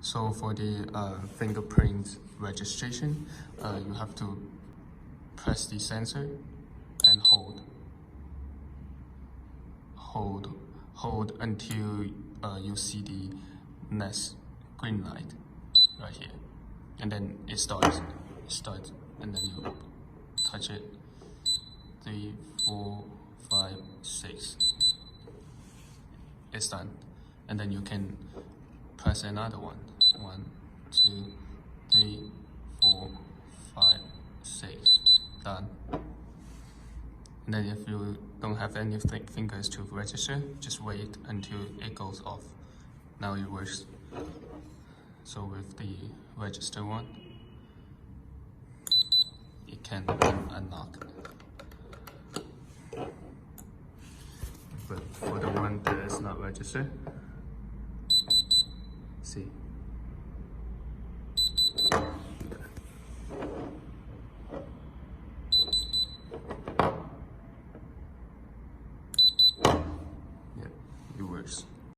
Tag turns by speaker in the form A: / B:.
A: So for the fingerprint registration, you have to press the sensor and hold until you see the next green light right here, and then it starts, and then you touch it. 3, 4, 5, 6. It's done, and then you can press another one. 1, 2, 3, 4, 5, 6. Done. And then if you don't have any fingers to register, just wait until it goes off. Now it works. So with the register one, it can unlock. But for the one that is not registered, see.